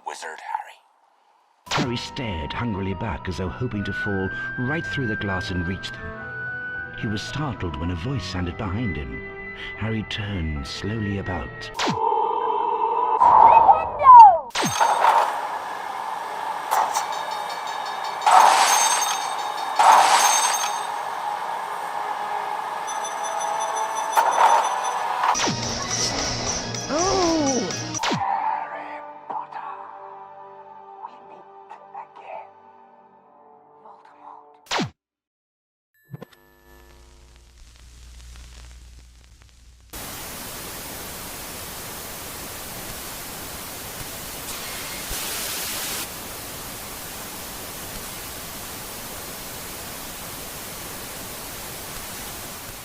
wizard, Harry. Harry stared hungrily back as though hoping to fall right through the glass and reach them. He was startled when a voice sounded behind him. Harry turned slowly about.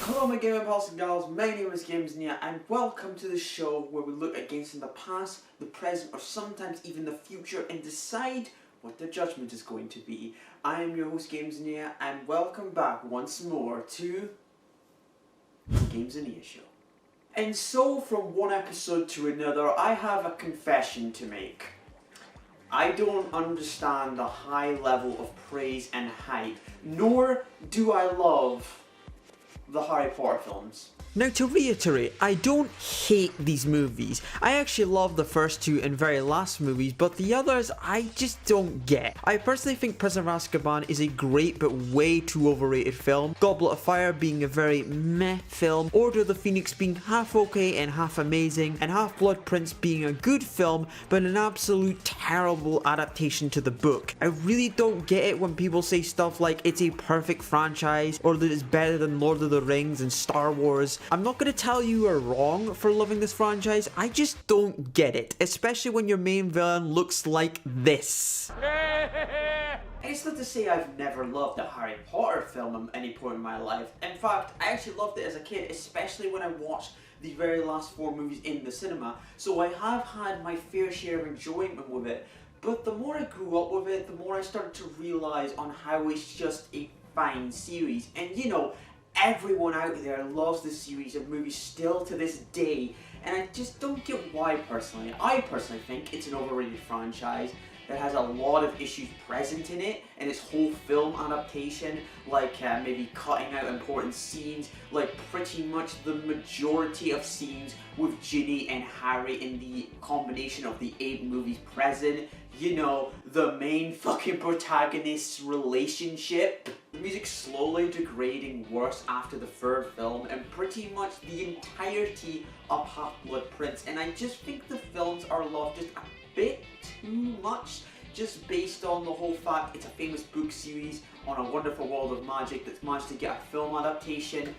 Hello my gaming pals and gals, my name is Gamessnia and welcome to the show where we look at games in the past, the present or sometimes even the future and decide what their judgment is going to be. I am your host Gamessnia and welcome back once more to the Gamessnia show. And so from one episode to another I have a confession to make. I don't understand the high level of praise and hype, nor do I love the Harry Potter films. Now to reiterate, I don't hate these movies. I actually love the first two and very last movies, but the others I just don't get. I personally think Prisoner of Azkaban is a great but way too overrated film, Goblet of Fire being a very meh film, Order of the Phoenix being half okay and half amazing, and Half-Blood Prince being a good film but an absolute terrible adaptation to the book. I really don't get it when people say stuff like it's a perfect franchise or that it's better than Lord of the Rings and Star Wars. I'm not going to tell you are wrong for loving this franchise, I just don't get it, especially when your main villain looks like this. It's not to say I've never loved a Harry Potter film at any point in my life. In fact, I actually loved it as a kid, especially when I watched the very last 4 movies in the cinema. So I have had my fair share of enjoyment with it. But the more I grew up with it, the more I started to realise on how it's just a fine series. And you know, everyone out there loves this series of movies still to this day, and I just don't get why personally. I personally think it's an overrated franchise that has a lot of issues present in it, and its whole film adaptation, like maybe cutting out important scenes, like pretty much the majority of scenes with Ginny and Harry in the combination of the 8 movies present. You know, the main fucking protagonist's relationship. The music slowly degrading worse after the 3rd film, and pretty much the entirety of Half-Blood Prince. And I just think the films are loved just a bit too much, just based on the whole fact it's a famous book series on a wonderful world of magic that's managed to get a film adaptation.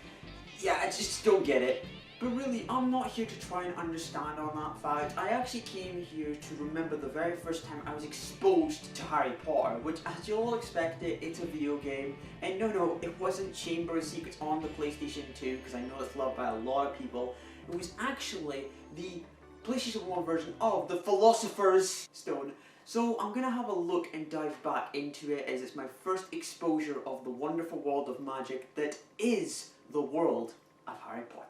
Yeah, I just don't get it. But really, I'm not here to try and understand on that fact. I actually came here to remember the very first time I was exposed to Harry Potter, which, as you'll all expected, it's a video game. And no, it wasn't Chamber of Secrets on the PlayStation 2, because I know it's loved by a lot of people. It was actually the PlayStation 1 version of the Philosopher's Stone. So I'm going to have a look and dive back into it, as it's my first exposure of the wonderful world of magic that is the world of Harry Potter.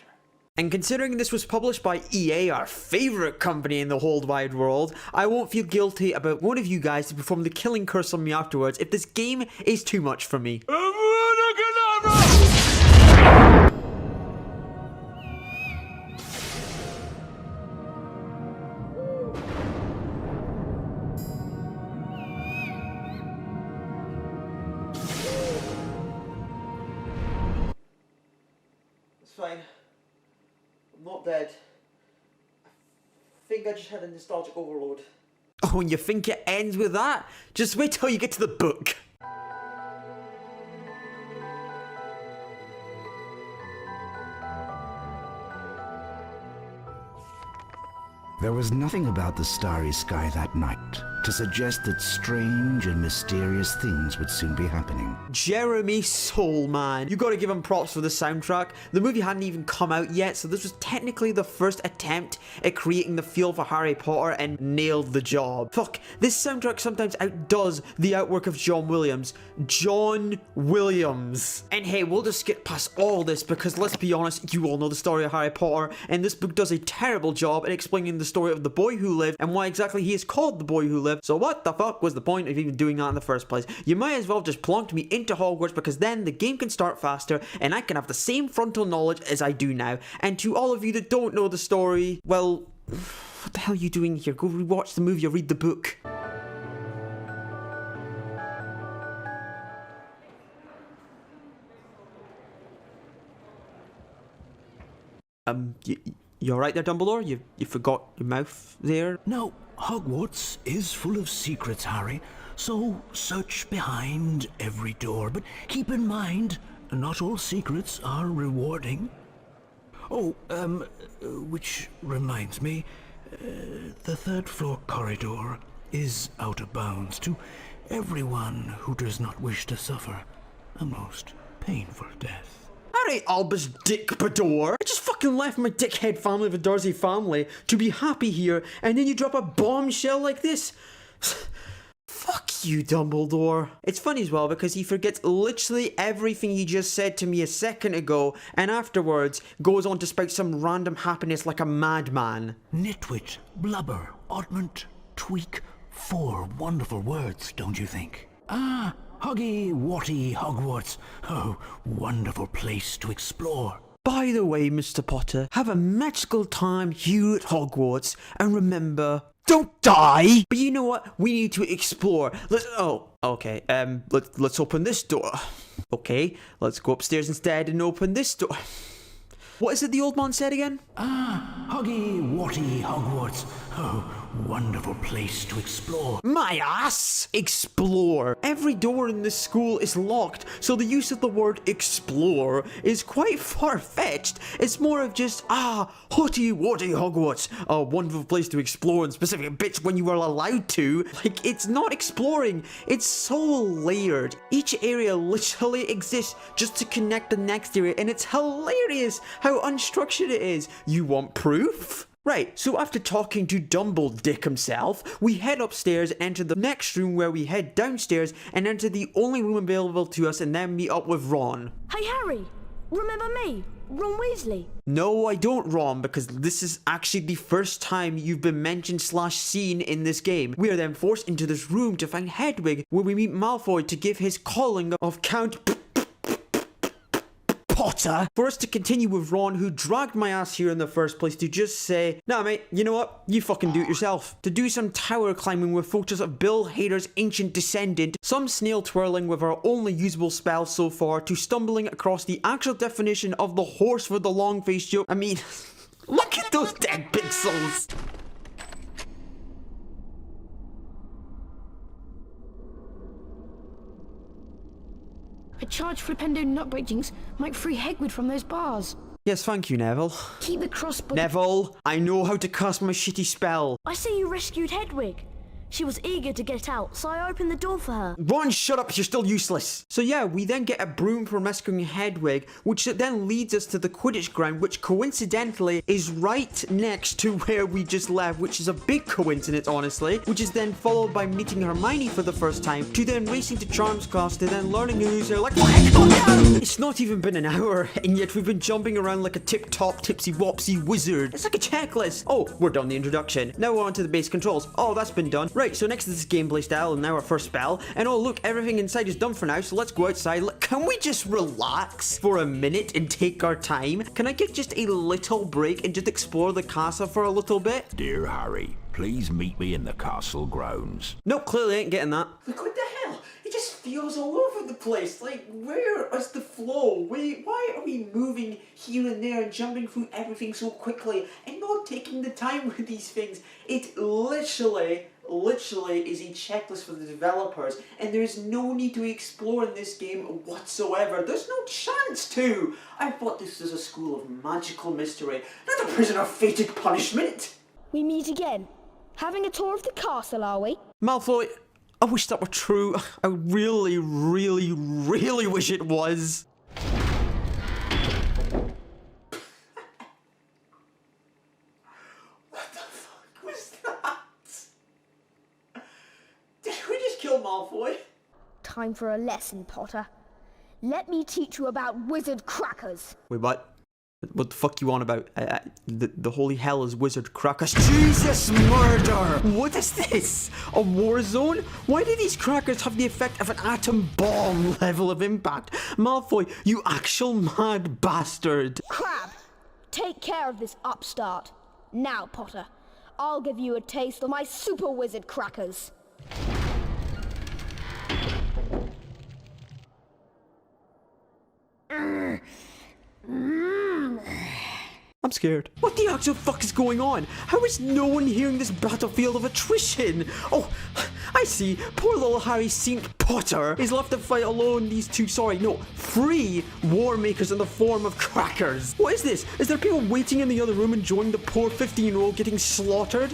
And considering this was published by EA, our favourite company in the whole wide world, I won't feel guilty about one of you guys to perform the killing curse on me afterwards if this game is too much for me. It's fine. I'm not dead. I think I just had a nostalgic overload. Oh, and you think it ends with that? Just wait till you get to the book. There was nothing about the starry sky that night to suggest that strange and mysterious things would soon be happening. Jeremy Soule, man. You gotta give him props for the soundtrack. The movie hadn't even come out yet, so this was technically the first attempt at creating the feel for Harry Potter and nailed the job. Fuck, this soundtrack sometimes outdoes the outwork of John Williams. John Williams. And hey, we'll just skip past all this because let's be honest, you all know the story of Harry Potter, and this book does a terrible job at explaining the story of the boy who lived and why exactly he is called the boy who lived. So what the fuck was the point of even doing that in the first place? You might as well just plonk me into Hogwarts because then the game can start faster and I can have the same frontal knowledge as I do now. And to all of you that don't know the story, well, what the hell are you doing here? Go rewatch the movie or read the book. You alright there, Dumbledore? You forgot your mouth there? Now, Hogwarts is full of secrets, Harry, so search behind every door, but keep in mind, not all secrets are rewarding. Oh, which reminds me, the third floor corridor is out of bounds to everyone who does not wish to suffer a most painful death. Alright, Albus Dick Bador. I just fucking left my dickhead family of the Dursley family to be happy here, and then you drop a bombshell like this? Fuck you, Dumbledore. It's funny as well because he forgets literally everything he just said to me a second ago, and afterwards goes on to spout some random happiness like a madman. Nitwit, blubber, oddment, tweak. 4 wonderful words, don't you think? Ah, Huggy Watty Hogwarts. Oh, wonderful place to explore. By the way, Mr. Potter, have a magical time here at Hogwarts, and remember, don't die! But you know what? We need to explore. Let's open this door. Okay, let's go upstairs instead and open this door. What is it the old man said again? Ah, Huggy Watty Hogwarts. Oh, wonderful place to explore. My ass! Explore. Every door in this school is locked, so the use of the word explore is quite far-fetched. It's more of just, hotty wotty Hogwarts. A wonderful place to explore, and specific bits when you are allowed to. Like, it's not exploring. It's so layered. Each area literally exists just to connect the next area, and it's hilarious how unstructured it is. You want proof? Right, so after talking to Dumbledore himself, we head upstairs and enter the next room where we head downstairs and enter the only room available to us and then meet up with Ron. Hey Harry, remember me? Ron Weasley? No, I don't, Ron, because this is actually the first time you've been mentioned / seen in this game. We are then forced into this room to find Hedwig, where we meet Malfoy to give his calling of Count Potter. For us to continue with Ron, who dragged my ass here in the first place, to just say, nah mate, you know what, you fucking do it yourself. To do some tower climbing with photos of Bill Hader's ancient descendant, some snail twirling with our only usable spell so far, to stumbling across the actual definition of the horse for the long-faced joke. I mean, look at those dead pixels. I charge Flipendo Nutbreakings might free Hagrid from those bars. Yes, thank you, Neville. Keep the crossbow. Neville, I know how to cast my shitty spell. I see you rescued Hedwig. She was eager to get out, so I opened the door for her. Ron, shut up, you're still useless. So yeah, we then get a broom for rescuing Hedwig, which then leads us to the Quidditch ground, which coincidentally is right next to where we just left, which is a big coincidence, honestly, which is then followed by meeting Hermione for the first time, to then racing to Charms class, to then learning the news. They're like, it's not even been an hour, and yet we've been jumping around like a tip-top, tipsy-wopsy wizard. It's like a checklist. Oh, we're done the introduction. Now we're on to the base controls. Oh, that's been done. Right, so next is this gameplay style, and now our first spell. And oh look, everything inside is done for now, so let's go outside. Can we just relax for a minute and take our time? Can I get just a little break and just explore the castle for a little bit? Dear Harry, please meet me in the castle grounds. Nope, clearly ain't getting that. Like, what the hell? It just feels all over the place. Like, where is the flow? Why are we moving here and there and jumping through everything so quickly and not taking the time with these things? It literally is a checklist for the developers, and there's no need to explore in this game whatsoever. There's no chance to. I thought this was a school of magical mystery, not a prison of fated punishment. We meet again. Having a tour of the castle, are we? Malfoy, I wish that were true. I really, really, really wish it was. What the fuck was that? Did we just kill Malfoy? Time for a lesson, Potter. Let me teach you about wizard crackers. Wait, what? What the fuck you on about? The holy hell is wizard crackers. Jesus, murder! What is this? A war zone? Why do these crackers have the effect of an atom bomb level of impact? Malfoy, you actual mad bastard. Crab, take care of this upstart. Now, Potter, I'll give you a taste of my super wizard crackers. I'm scared. What the actual fuck is going on? How is no one hearing this battlefield of attrition? Oh, I see. Poor little Harry St. Potter is left to fight alone these three war makers in the form of crackers. What is this? Is there people waiting in the other room enjoying the poor 15-year-old getting slaughtered?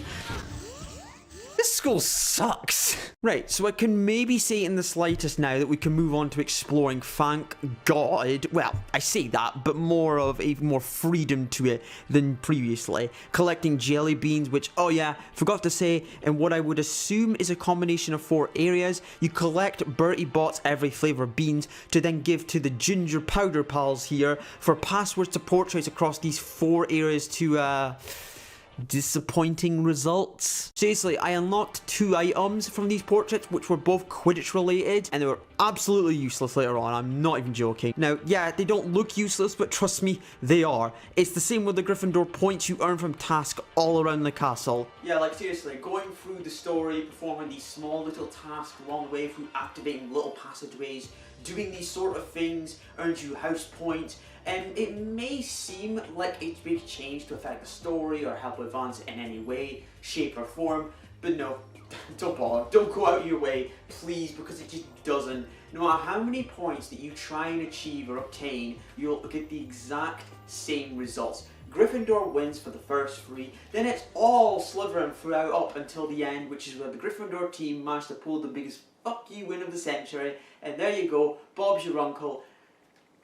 This school sucks. Right, so I can maybe say in the slightest now that we can move on to exploring, thank God. Well, I say that, but even more freedom to it than previously. Collecting jelly beans, which, oh yeah, forgot to say, in what I would assume is a combination of 4 areas. You collect Bertie Bott's every flavour of beans to then give to the Ginger Powder Pals here for passwords to portraits across these 4 areas to, disappointing results. Seriously, I unlocked 2 items from these portraits which were both Quidditch related and they were absolutely useless later on. I'm not even joking. Now, yeah, they don't look useless, but trust me, they are. It's the same with the Gryffindor points you earn from tasks all around the castle. Yeah, like seriously, going through the story, performing these small little tasks along the way through activating little passageways, doing these sort of things earns you house points. And it may seem like it's big change to affect the story or help advance it in any way, shape or form, but no, don't bother. Don't go out your way, please, because it just doesn't. No matter how many points that you try and achieve or obtain, you'll get the exact same results. Gryffindor wins for the first 3, then it's all Slytherin throughout up until the end, which is where the Gryffindor team managed to pull the biggest fuck you win of the century, and there you go, Bob's your uncle,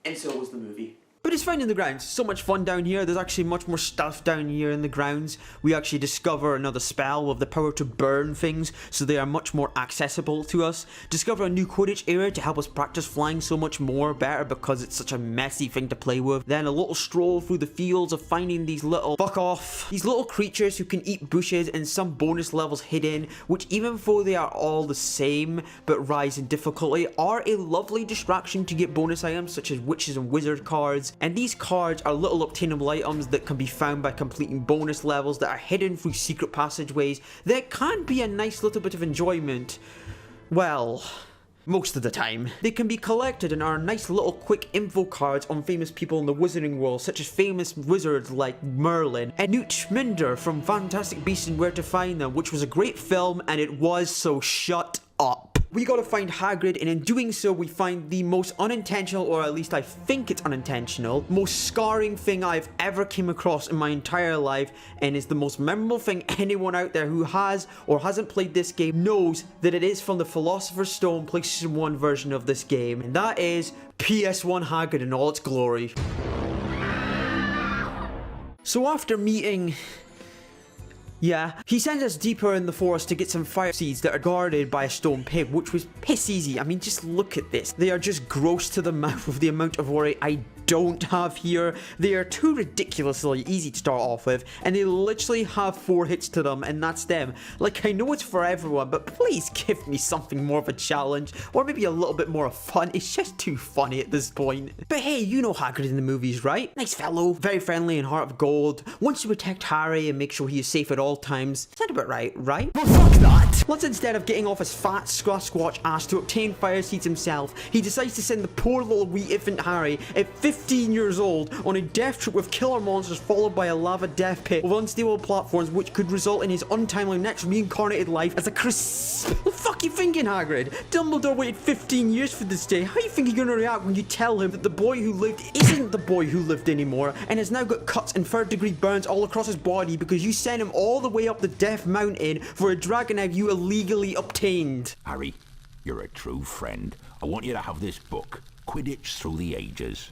and so was the movie. But it's fine in the grounds. So much fun down here. There's actually much more stuff down here in the grounds. We actually discover another spell with the power to burn things, so they are much more accessible to us. Discover a new Quidditch area to help us practice flying so much more better because it's such a messy thing to play with. Then a little stroll through the fields of finding these little these little creatures who can eat bushes and some bonus levels hidden, which even though they are all the same but rise in difficulty, are a lovely distraction to get bonus items such as witches and wizard cards. And these cards are little obtainable items that can be found by completing bonus levels that are hidden through secret passageways that can be a nice little bit of enjoyment. Well, most of the time. They can be collected and are nice little quick info cards on famous people in the wizarding world, such as famous wizards like Merlin and Newt Scamander from Fantastic Beasts and Where to Find Them, which was a great film, and it was, so shut up. We gotta find Hagrid, and in doing so we find the most unintentional, or at least I think it's unintentional, most scarring thing I've ever came across in my entire life, and is the most memorable thing anyone out there who has or hasn't played this game knows that it is from the Philosopher's Stone PlayStation 1 version of this game, and that is PS1 Hagrid in all its glory. So after meeting... he sends us deeper in the forest to get some fire seeds that are guarded by a stone pig, which was piss easy. I mean, just look at this. They are just gross to the mouth with the amount of worry I don't have here. They are too ridiculously easy to start off with, and they literally have 4 hits to them, and that's them. Like, I know it's for everyone, but please give me something more of a challenge, or maybe a little bit more of fun. It's just too funny at this point. But hey, you know Hagrid in the movies, right? Nice fellow, very friendly and heart of gold, wants to protect Harry and make sure he is safe at all times. Sound about right, right? Well, fuck that! Let's instead of getting off his fat Squatch ass to obtain fire seeds himself, he decides to send the poor little wee infant Harry at 15 years old on a death trip with killer monsters followed by a lava death pit with unstable platforms which could result in his untimely next reincarnated life as a What the fuck you thinking, Hagrid? Dumbledore waited 15 years for this day. How do you think you're gonna react when you tell him that the boy who lived isn't the boy who lived anymore and has now got cuts and third-degree burns all across his body because you sent him all the way up the Death Mountain for a dragon egg you illegally obtained? Harry, you're a true friend. I want you to have this book, Quidditch Through the Ages.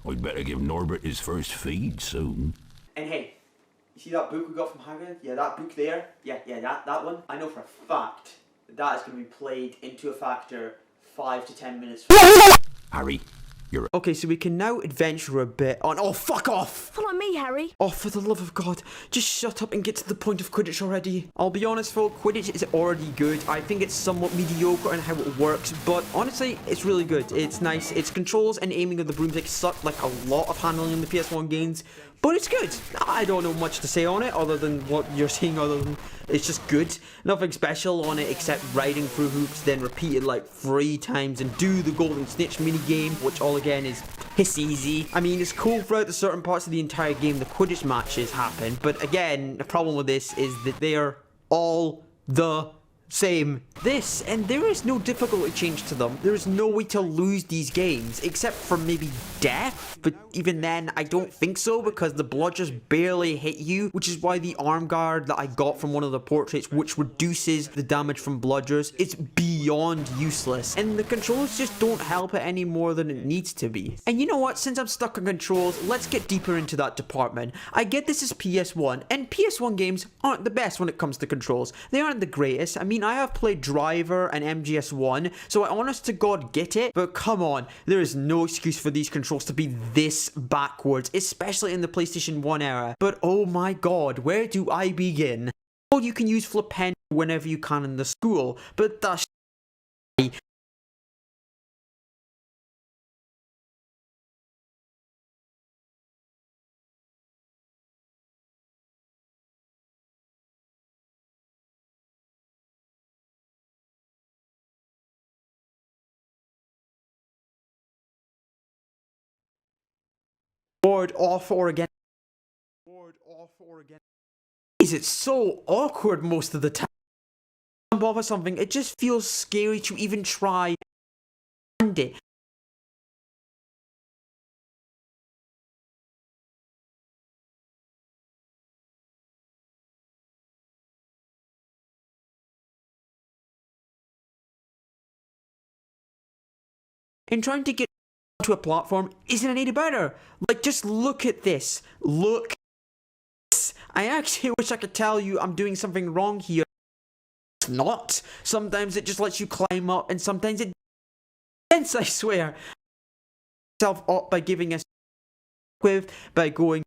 I'd better give Norbert his first feed soon. And hey, you see that book we got from Hagrid? Yeah, that book there. Yeah, that one. I know for a fact that is going to be played into a factor 5 to 10 minutes. Harry, you're Okay, so we can now adventure a bit on- Oh, fuck off! Follow me, Harry. Oh, for the love of God, just shut up and get to the point of Quidditch already. I'll be honest, folk, Quidditch is already good. I think it's somewhat mediocre in how it works, but honestly, it's really good. It's nice. Its controls and aiming of the broomstick suck like a lot of handling in the PS1 games, but it's good. I don't know much to say on it other than what you're seeing, other than it's just good. Nothing special on it except riding through hoops, then repeat it like 3 times and do the golden snitch mini game, which all again is piss easy. I mean, it's cool throughout the certain parts of the entire game the Quidditch matches happen, but again, the problem with this is that they are all the same. This, and there is no difficulty change to them. There is no way to lose these games, except for maybe death, but even then, I don't think so, because the bludgers barely hit you, which is why the arm guard that I got from one of the portraits, which reduces the damage from bludgers, is beyond useless, and the controls just don't help it any more than it needs to be. And you know what, since I'm stuck on controls, let's get deeper into that department. I get this is PS1, and PS1 games aren't the best when it comes to controls. They aren't the greatest. I mean, I have played Driver and MGS1, so I honest to God get it, but come on, there is no excuse for these controls to be this backwards, especially in the PlayStation 1 era. But oh my God, where do I begin? Well, you can use Flipendo whenever you can in the school, but that's board off or again. Is it so awkward most of the time? Jump off of something, it just feels scary to even try and it. And trying to get to a platform isn't any better. Like, just look at this. Look. I actually wish I could tell you I'm doing something wrong here. It's not. Sometimes it just lets you climb up, and sometimes it doesn't, I swear. Self up by giving us with by going.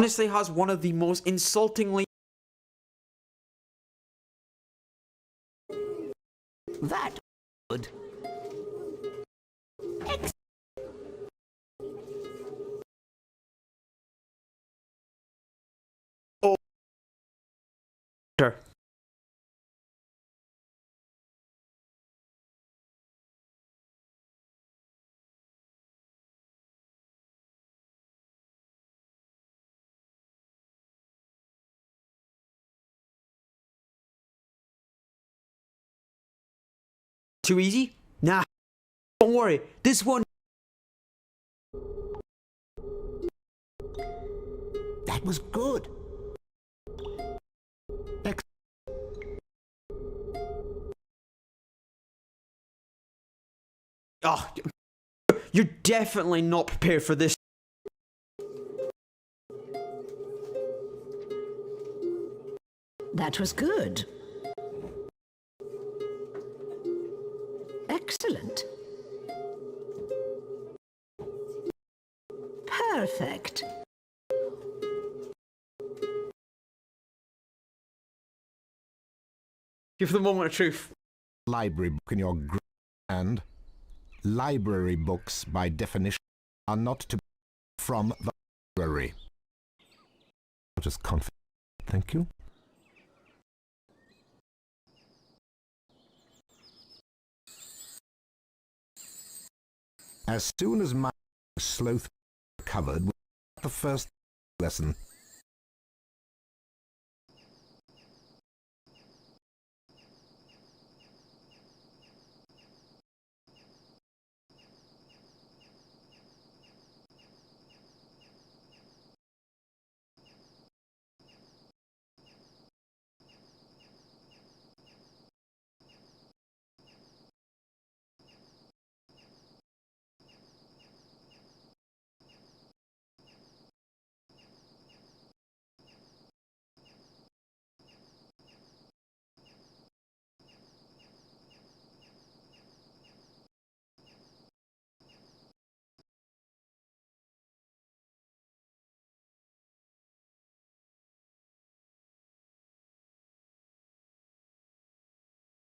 Honestly, has one of the most insultingly. that good. Sure. Too easy? Nah. Don't worry. This one. That was good. Oh, you're definitely not prepared for this. That was good. Excellent. Perfect. Give the moment of truth. Library book in your hand. Library books, by definition, are not to be from the not as confident. Thank you. As soon as my sloth recovered, we got the first lesson.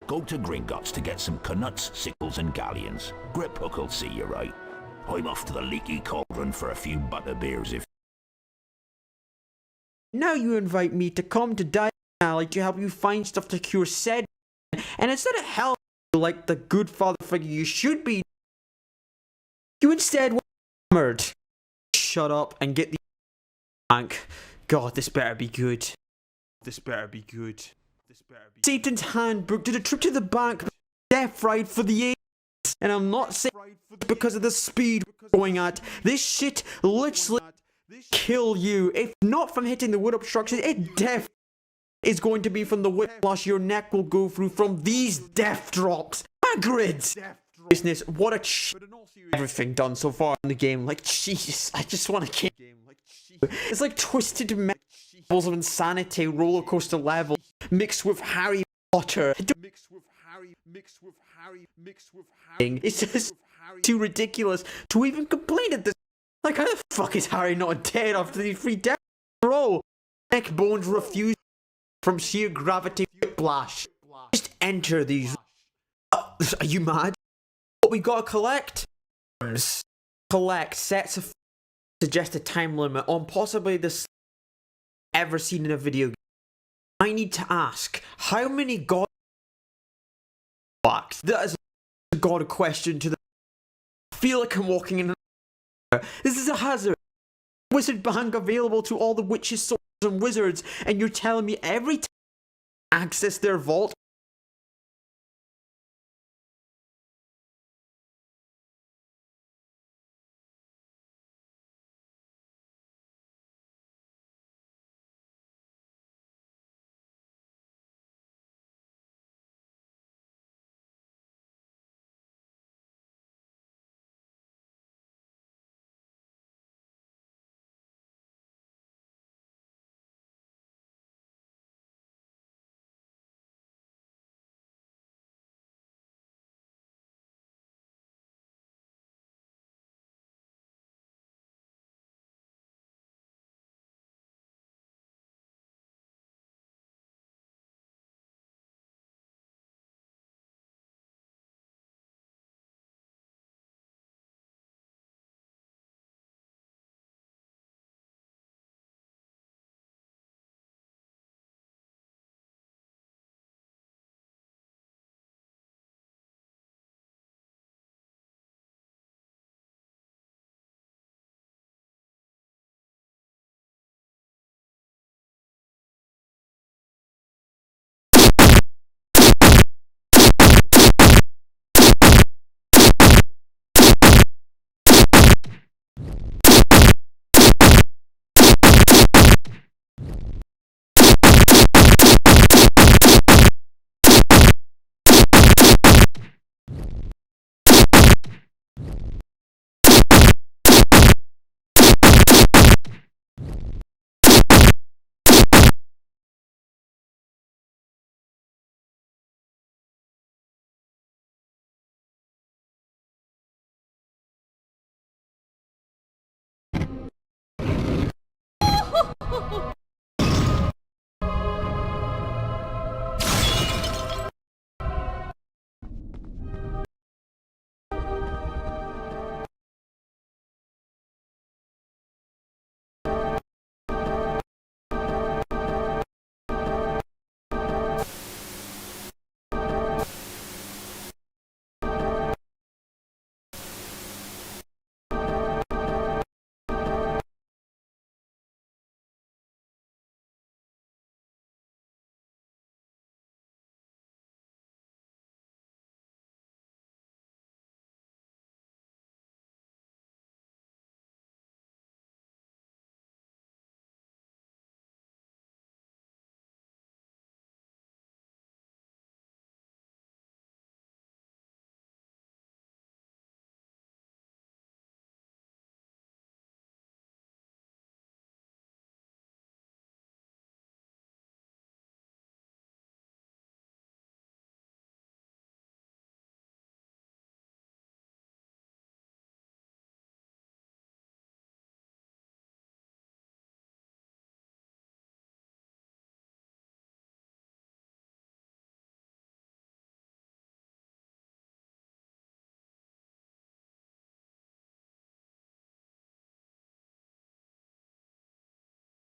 Go to Gringotts to get some knuts, sickles and galleons. Grip Hook will see you right. I'm off to the Leaky Cauldron for a few butterbeers if... Now you invite me to come to Diagon Alley to help you find stuff to cure said, and instead of helping you like the good father figure you should be, you instead were hammered. Shut up and get the bank. God, this better be good. This better be good. Satan's Handbook did a trip to the bank, death ride for the ages, and I'm not saying because of the speed we're going at. This shit literally kill you. If not from hitting the wood obstructions, it definitely is going to be from the whiplash your neck will go through from these death drops. Hagrid! Business, what a everything done so far in the game. Like, Jesus, I just want to kill. It's like twisted levels of insanity roller coaster level mixed with Harry Potter. It's just too ridiculous to even complain at this. Like, how the fuck is Harry not dead after these 3 deaths in a row? Neck bones refuse from sheer gravity whiplash. Just enter these. Are you mad? What we gotta collect? Collect sets of suggested time limit on possibly the ever seen in a video game. I need to ask, how many god facts? That is a god question to the. I feel like I'm walking in. This is a hazard. Wizard bank available to all the witches, swords, and wizards, and you're telling me every time I access their vault,